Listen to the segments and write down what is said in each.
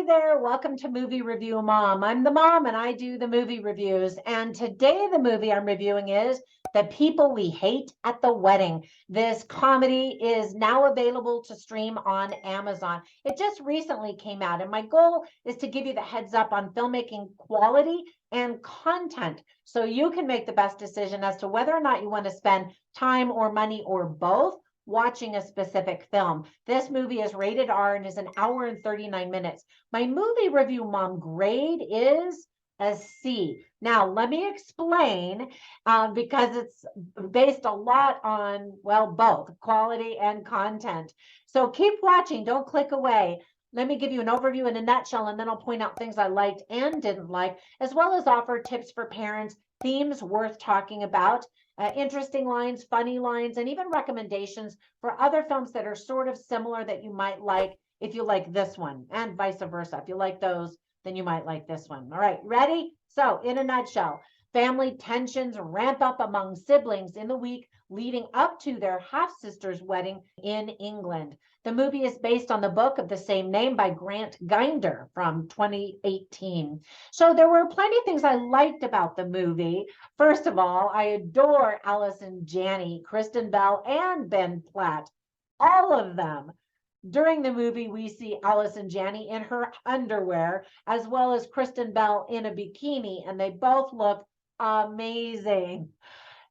Hi there, welcome to Movie Review Mom. I'm the mom and I do the movie reviews. And today the movie I'm reviewing is The People We Hate at the Wedding. This comedy is now available to stream on Amazon. It just recently came out, and my goal is to give you the heads up on filmmaking quality and content so you can make the best decision as to whether or not you want to spend time or money or both watching a specific film. This movie is rated R and is an hour and 39 minutes. My movie review mom grade is a C. Now, let me explain because it's based a lot on, well, both quality and content. So keep watching, don't click away. Let me give you an overview in a nutshell, and then I'll point out things I liked and didn't like, as well as offer tips for parents, themes worth talking about, interesting lines, funny lines, and even recommendations for other films that are sort of similar that you might like if you like this one, and vice versa. If you like those, then you might like this one. All right, ready? So, in a nutshell, family tensions ramp up among siblings in the week leading up to their half-sister's wedding in England. The movie is based on the book of the same name by Grant Ginder from 2018. So there were plenty of things I liked about the movie. First of all, I adore Allison Janney, Kristen Bell, and Ben Platt, all of them. During the movie, we see Allison Janney in her underwear, as well as Kristen Bell in a bikini, and they both look amazing.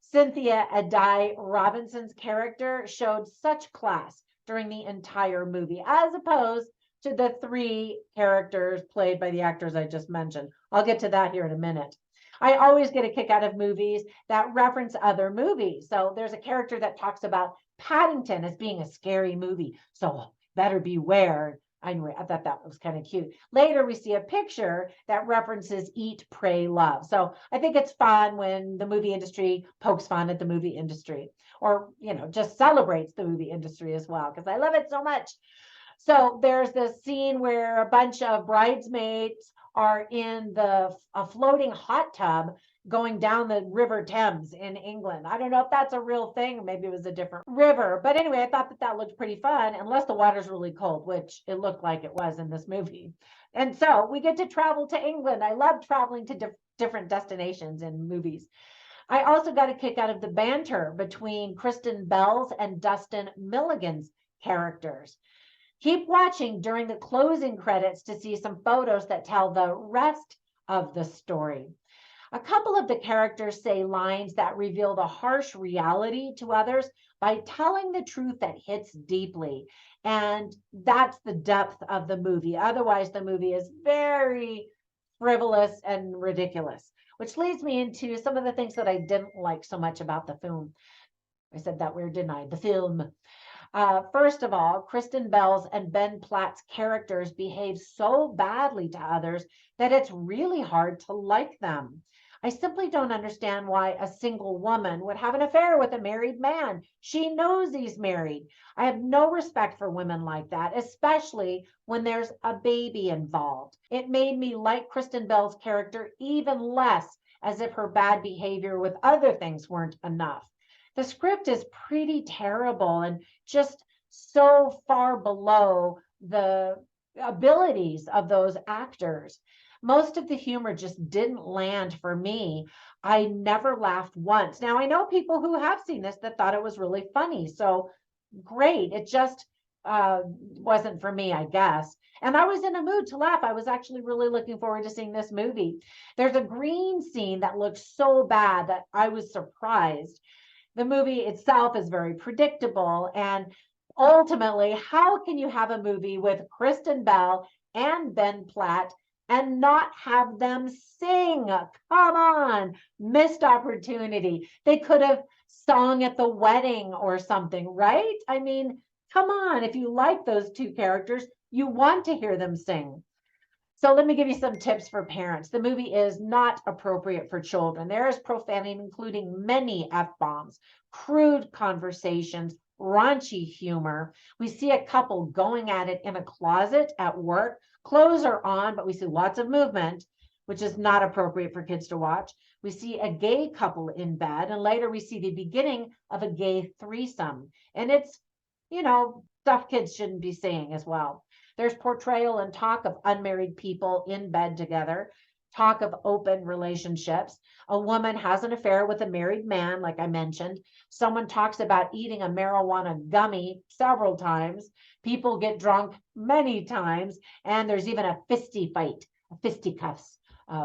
Cynthia Addai-Robinson's character showed such class during the entire movie, as opposed to the three characters played by the actors I just mentioned. I'll get to that here in a minute. I always get a kick out of movies that reference other movies. So there's a character that talks about Paddington as being a scary movie. So better beware. Anyway, I thought that was kind of cute. Later, we see a picture that references Eat, Pray, Love. So I think it's fun when the movie industry pokes fun at the movie industry, or, just celebrates the movie industry as well, because I love it so much. So there's this scene where a bunch of bridesmaids are in a floating hot tub going down the River Thames in England. I don't know if that's a real thing. Maybe it was a different river. But anyway, I thought that looked pretty fun, unless the water's really cold, which it looked like it was in this movie. And so we get to travel to England. I love traveling to different destinations in movies. I also got a kick out of the banter between Kristen Bell's and Dustin Milligan's characters. Keep watching during the closing credits to see some photos that tell the rest of the story. A couple of the characters say lines that reveal the harsh reality to others by telling the truth that hits deeply. And that's the depth of the movie. Otherwise, the movie is very frivolous and ridiculous, which leads me into some of the things that I didn't like so much about the film. I said that weird, didn't I? The film. First of all, Kristen Bell's and Ben Platt's characters behave so badly to others that it's really hard to like them. I simply don't understand why a single woman would have an affair with a married man. She knows he's married. I have no respect for women like that, especially when there's a baby involved. It made me like Kristen Bell's character even less, as if her bad behavior with other things weren't enough. The script is pretty terrible and just so far below the abilities of those actors. Most of the humor just didn't land for me. I never laughed once. Now, I know people who have seen this that thought it was really funny. So great. It just wasn't for me, I guess. And I was in a mood to laugh. I was actually really looking forward to seeing this movie. There's a green scene that looks so bad that I was surprised. The movie itself is very predictable. And ultimately, how can you have a movie with Kristen Bell and Ben Platt and not have them sing? Come on, missed opportunity. They could have sung at the wedding or something, right? I mean, come on, if you like those two characters, you want to hear them sing. So let me give you some tips for parents. The movie is not appropriate for children. There is profanity, including many F-bombs, crude conversations, raunchy humor. We see a couple going at it in a closet at work. Clothes are on, but we see lots of movement, which is not appropriate for kids to watch. We see a gay couple in bed, and later we see the beginning of a gay threesome. And it's, stuff kids shouldn't be seeing as well. There's portrayal and talk of unmarried people in bed together, talk of open relationships. A woman has an affair with a married man, like I mentioned. Someone talks about eating a marijuana gummy several times. People get drunk many times, and there's even a fisty fight, a fisticuffs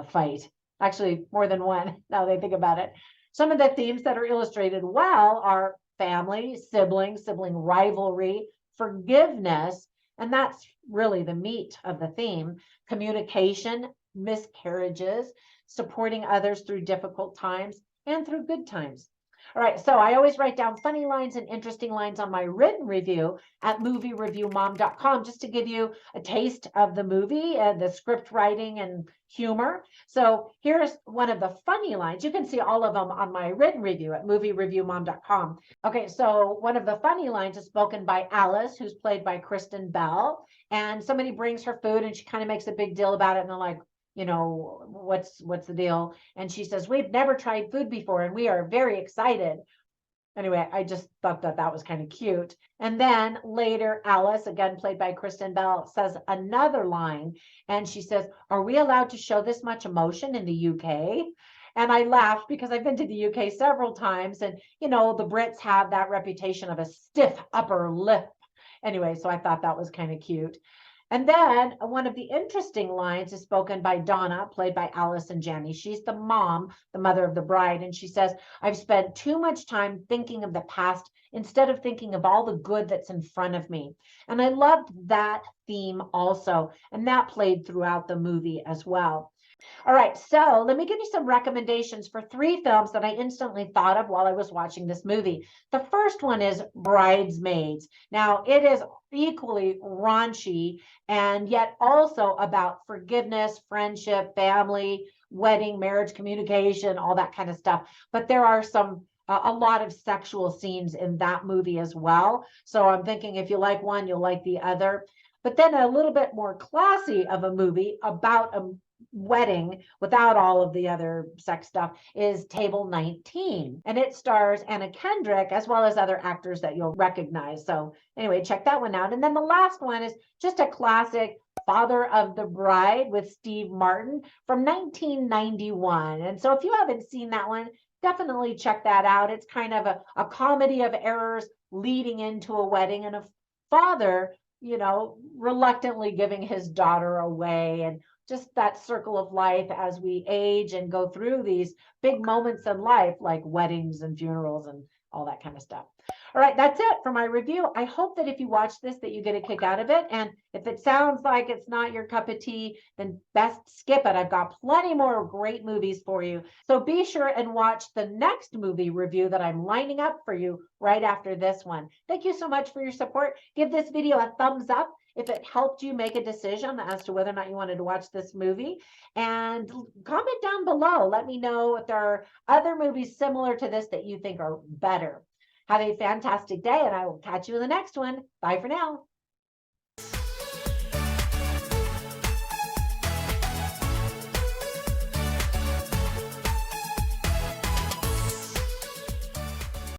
fight. Actually, more than one, now they think about it. Some of the themes that are illustrated well are family, sibling rivalry, forgiveness, and that's really the meat of the theme, communication, miscarriages, supporting others through difficult times and through good times. All right, so I always write down funny lines and interesting lines on my written review at moviereviewmom.com just to give you a taste of the movie and the script writing and humor. So here's one of the funny lines. You can see all of them on my written review at moviereviewmom.com. Okay, so one of the funny lines is spoken by Alice, who's played by Kristen Bell. And somebody brings her food and she kind of makes a big deal about it. And they're like, what's the deal? And she says, we've never tried food before and we are very excited. Anyway, I just thought that was kind of cute. And then later, Alice, again played by Kristen Bell, says another line. And she says, are we allowed to show this much emotion in the UK? And I laughed because I've been to the UK several times. And, the Brits have that reputation of a stiff upper lip. Anyway, so I thought that was kind of cute. And then one of the interesting lines is spoken by Donna, played by Allison Janney. She's the mom, the mother of the bride. And she says, I've spent too much time thinking of the past instead of thinking of all the good that's in front of me. And I loved that theme also. And that played throughout the movie as well. All right, so let me give you some recommendations for 3 films that I instantly thought of while I was watching this movie. The first one is Bridesmaids. Now, it is equally raunchy and yet also about forgiveness, friendship, family, wedding, marriage, communication, all that kind of stuff. But there are a lot of sexual scenes in that movie as well. So I'm thinking if you like one, you'll like the other. But then a little bit more classy of a movie about a wedding without all of the other sex stuff is Table 19, and it stars Anna Kendrick as well as other actors that you'll recognize. So anyway, check that one out. And then the last one is just a classic, Father of the Bride with Steve Martin from 1991. And so if you haven't seen that one, definitely check that out. It's kind of a comedy of errors leading into a wedding and a father, reluctantly giving his daughter away, and just that circle of life as we age and go through these big moments in life, like weddings and funerals and all that kind of stuff. All right, that's it for my review. I hope that if you watch this, that you get a kick out of it. And if it sounds like it's not your cup of tea, then best skip it. I've got plenty more great movies for you. So be sure and watch the next movie review that I'm lining up for you right after this one. Thank you so much for your support. Give this video a thumbs up if it helped you make a decision as to whether or not you wanted to watch this movie. And comment down below. Let me know if there are other movies similar to this that you think are better. Have a fantastic day, and I will catch you in the next one. Bye for now.